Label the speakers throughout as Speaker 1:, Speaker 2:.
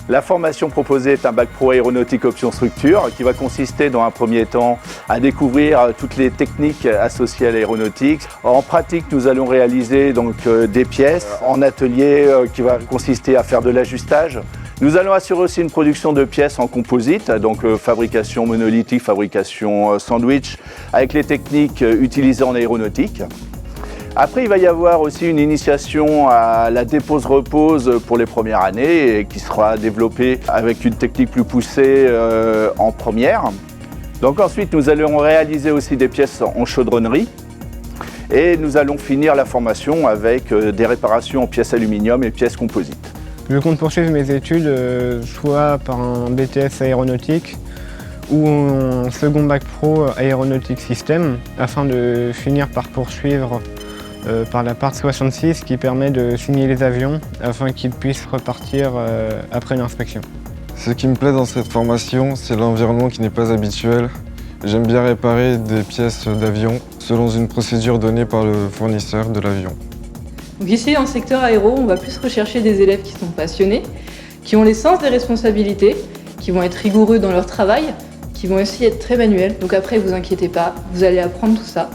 Speaker 1: La formation proposée est un bac pro aéronautique option structure qui va consister dans un premier temps à découvrir toutes les techniques associées à l'aéronautique. En pratique, nous allons réaliser donc des pièces en atelier qui va consister à faire de l'ajustage. Nous allons assurer aussi une production de pièces en composite, donc fabrication monolithique, fabrication sandwich, avec les techniques utilisées en aéronautique. Après, il va y avoir aussi une initiation à la dépose-repose pour les premières années et qui sera développée avec une technique plus poussée en première. Donc ensuite, nous allons réaliser aussi des pièces en chaudronnerie et nous allons finir la formation avec des réparations en pièces aluminium et pièces composites.
Speaker 2: Je compte poursuivre mes études soit par un BTS aéronautique ou un second bac pro aéronautique système afin de finir par poursuivre par la part 66 qui permet de signer les avions afin qu'ils puissent repartir après l'inspection.
Speaker 3: Ce qui me plaît dans cette formation, c'est l'environnement qui n'est pas habituel. J'aime bien réparer des pièces d'avion selon une procédure donnée par le fournisseur de l'avion.
Speaker 4: Donc ici, en secteur aéro, on va plus rechercher des élèves qui sont passionnés, qui ont les sens des responsabilités, qui vont être rigoureux dans leur travail, qui vont aussi être très manuels. Donc après, vous inquiétez pas, vous allez apprendre tout ça.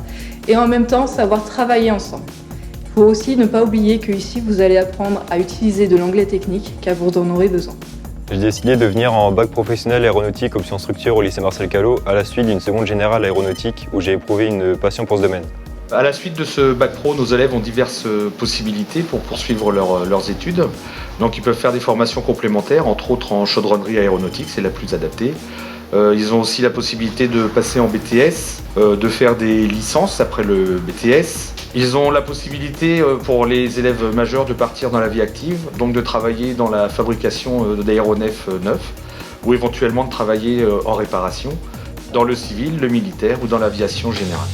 Speaker 4: Et en même temps, savoir travailler ensemble. Il faut aussi ne pas oublier qu'ici, vous allez apprendre à utiliser de l'anglais technique, car vous en aurez besoin.
Speaker 5: J'ai décidé de venir en bac professionnel aéronautique option structure au lycée Marcel Callot à la suite d'une seconde générale aéronautique où j'ai éprouvé une passion pour ce domaine.
Speaker 6: À la suite de ce bac pro, nos élèves ont diverses possibilités pour poursuivre leurs études. Donc ils peuvent faire des formations complémentaires, entre autres en chaudronnerie aéronautique, c'est la plus adaptée. Ils ont aussi la possibilité de passer en BTS, de faire des licences après le BTS. Ils ont la possibilité pour les élèves majeurs de partir dans la vie active, donc de travailler dans la fabrication d'aéronefs neufs ou éventuellement de travailler en réparation dans le civil, le militaire ou dans l'aviation générale.